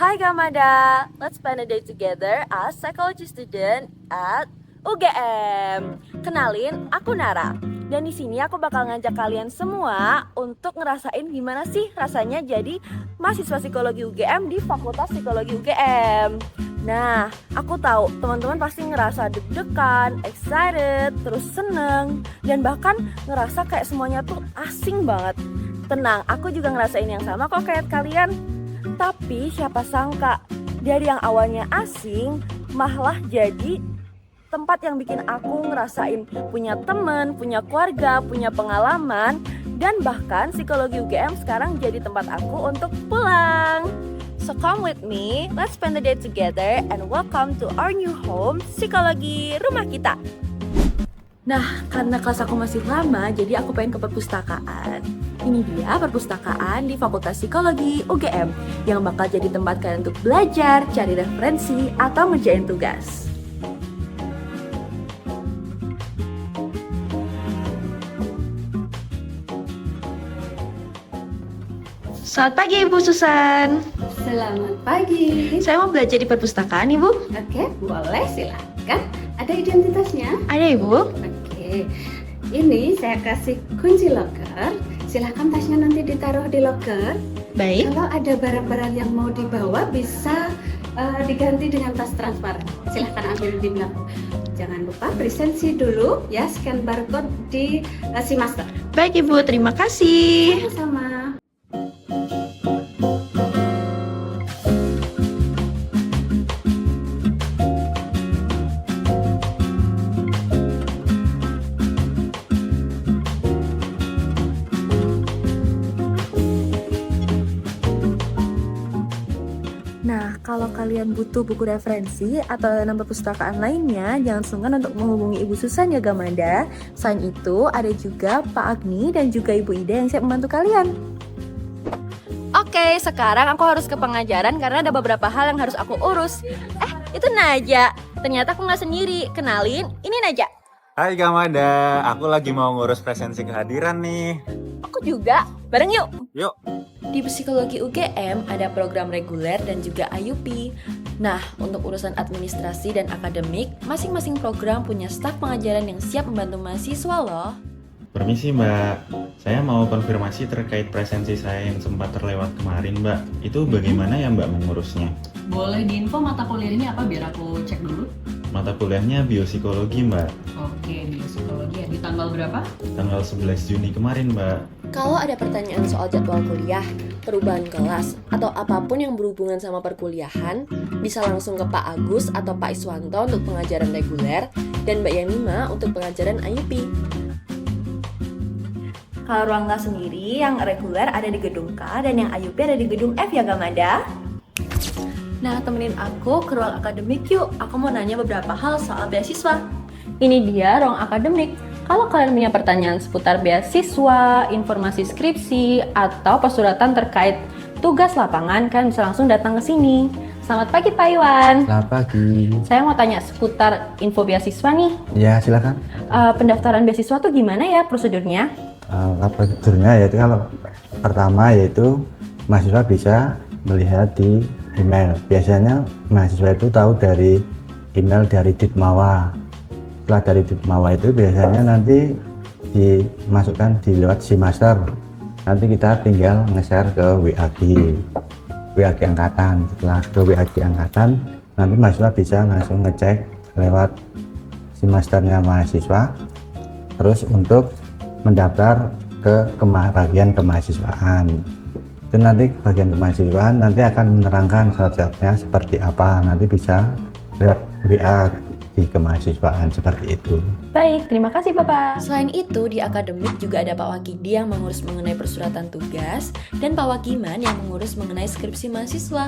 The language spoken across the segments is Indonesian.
Hai Gamada, let's spend a day together as psychology student at UGM. Kenalin, aku Nara. Dan di sini aku bakal ngajak kalian semua untuk ngerasain gimana sih rasanya jadi mahasiswa psikologi UGM di Fakultas Psikologi UGM. Nah, aku tahu teman-teman pasti ngerasa deg-degan, excited, terus seneng, dan bahkan ngerasa kayak semuanya tuh asing banget. Tenang, aku juga ngerasain yang sama kok kayak kalian. Tapi siapa sangka dari yang awalnya asing malah jadi tempat yang bikin aku ngerasain punya teman, punya keluarga, punya pengalaman, dan bahkan psikologi UGM sekarang jadi tempat aku untuk pulang. So come with me, let's spend the day together and welcome to our new home, psikologi rumah kita. Nah, karena kelas aku masih lama, jadi aku pengen ke perpustakaan. Ini dia perpustakaan di Fakultas Psikologi UGM yang bakal jadi tempat kalian untuk belajar, cari referensi, atau ngerjain tugas. Selamat pagi Ibu Susan. Selamat pagi. Saya mau belajar di perpustakaan Ibu. Oke, boleh silakan. Ada identitasnya? Ada Ibu. Oke. Ini saya kasih kunci loker. Silakan tasnya nanti ditaruh di loker. Baik. Kalau ada barang-barang yang mau dibawa bisa diganti dengan tas transparan. Silakan ambil di belakang. Jangan lupa presensi dulu ya, scan barcode di si master. Baik Ibu, terima kasih. Sama-sama. Nah, kalau kalian butuh buku referensi atau layanan perpustakaan lainnya, jangan sungkan untuk menghubungi Ibu Susan ya Gamada. Selain itu, ada juga Pak Agni dan juga Ibu Ida yang siap membantu kalian. Oke, sekarang aku harus ke pengajaran karena ada beberapa hal yang harus aku urus. Itu Naja. Ternyata aku nggak sendiri. Kenalin, ini Naja. Hai Gamada, aku lagi mau ngurus presensi kehadiran nih. Aku juga. Bareng yuk. Yuk. Di Psikologi UGM ada program reguler dan juga IUP. Nah, untuk urusan administrasi dan akademik, masing-masing program punya staf pengajaran yang siap membantu mahasiswa loh. Permisi Mbak, saya mau konfirmasi terkait presensi saya yang sempat terlewat kemarin Mbak. Itu bagaimana ya Mbak mengurusnya? Boleh diinfo mata kuliahnya apa biar aku cek dulu? Mata kuliahnya biopsikologi Mbak, Oke, biopsikologi ya. Di tanggal berapa? tanggal 11 Juni kemarin Mbak. Kalau ada pertanyaan soal jadwal kuliah, perubahan kelas, atau apapun yang berhubungan sama perkuliahan, bisa langsung ke Pak Agus atau Pak Iswanto untuk pengajaran reguler, dan Mbak Yanima untuk pengajaran IUP. Kalau ruang kelas sendiri, yang reguler ada di gedung K, dan yang IUP ada di gedung F ya Gamada. Nah, temenin aku ke ruang akademik yuk. Aku mau nanya beberapa hal soal beasiswa. Ini dia ruang akademik. Kalau kalian punya pertanyaan seputar beasiswa, informasi skripsi, atau persuratan terkait tugas lapangan, kalian bisa langsung datang ke sini. Selamat pagi Pak Iwan. Selamat pagi. Saya mau tanya seputar info beasiswa nih. Ya, silakan. Pendaftaran beasiswa tuh gimana ya prosedurnya? Prosedurnya yaitu kalau pertama yaitu mahasiswa bisa melihat di email. Biasanya mahasiswa itu tahu dari email dari Ditmawa. Setelah dari Ditmawa itu biasanya nanti dimasukkan di lewat si master. Nanti kita tinggal nge-share ke WAG angkatan. Setelah ke WAG angkatan, nanti mahasiswa bisa langsung ngecek lewat si masternya mahasiswa. Terus untuk mendaftar ke bagian kemahasiswaan. Itu nanti bagian kemahasiswaan nanti akan menerangkan syarat-syaratnya seperti apa. Nanti bisa lewat WA di kemahasiswaan seperti itu. Baik, terima kasih Bapak. Selain itu, di akademik juga ada Pak Wakidi yang mengurus mengenai persuratan tugas dan Pak Wagiman yang mengurus mengenai skripsi mahasiswa.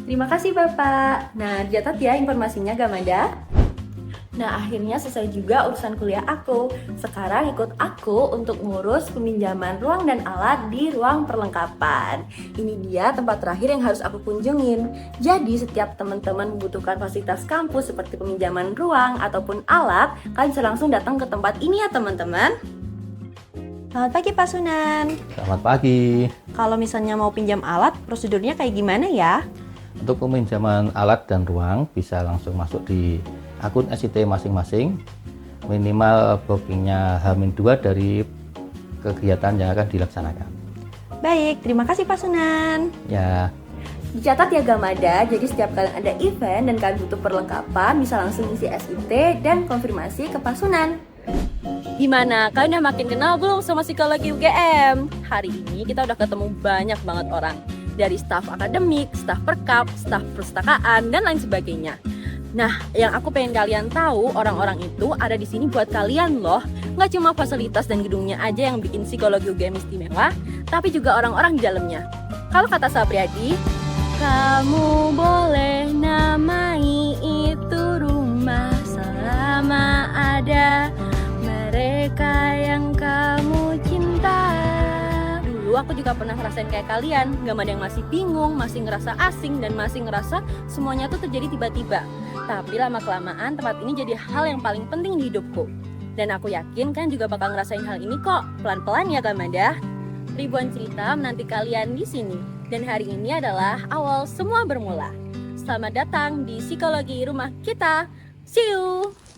Terima kasih Bapak. Nah, dicatat ya informasinya Gamada. Nah, akhirnya selesai juga urusan kuliah aku. Sekarang ikut aku untuk ngurus peminjaman ruang dan alat di ruang perlengkapan. Ini dia tempat terakhir yang harus aku kunjungin. Jadi, setiap teman-teman membutuhkan fasilitas kampus seperti peminjaman ruang ataupun alat, kalian bisa langsung datang ke tempat ini ya teman-teman. Selamat pagi Pak Sunan. Selamat pagi. Kalau misalnya mau pinjam alat, prosedurnya kayak gimana ya? Untuk peminjaman alat dan ruang bisa langsung masuk di akun SIT masing-masing. Minimal bookingnya H-2 dari kegiatan yang akan dilaksanakan. Baik, terima kasih Pak Sunan. Ya, Dicatat ya Gamada, jadi setiap kali ada event dan kalian butuh perlengkapan, bisa langsung isi SIT dan konfirmasi ke Pak Sunan. Gimana? Kalian udah makin kenal belum sama psikologi UGM? Hari ini kita udah ketemu banyak banget orang. Dari staf akademik, staf perkap, staf perpustakaan, dan lain sebagainya. Nah, yang aku pengen kalian tahu, orang-orang itu ada di sini buat kalian loh. Nggak cuma fasilitas dan gedungnya aja yang bikin psikologi UGM istimewa, tapi juga orang-orang di dalamnya. Kalau kata Sapriadi, kamu boleh namai itu rumah selama ada mereka yang kamu cinta. Dulu aku juga pernah ngerasain kayak kalian, gak ada yang masih bingung, masih ngerasa asing, dan masih ngerasa semuanya tuh terjadi tiba-tiba. Tapi lama-kelamaan tempat ini jadi hal yang paling penting di hidupku. Dan aku yakin kan juga bakal ngerasain hal ini kok, pelan-pelan ya Gamada. Ribuan cerita menanti kalian di sini. Dan hari ini adalah awal semua bermula. Selamat datang di Psikologi Rumah Kita. See you!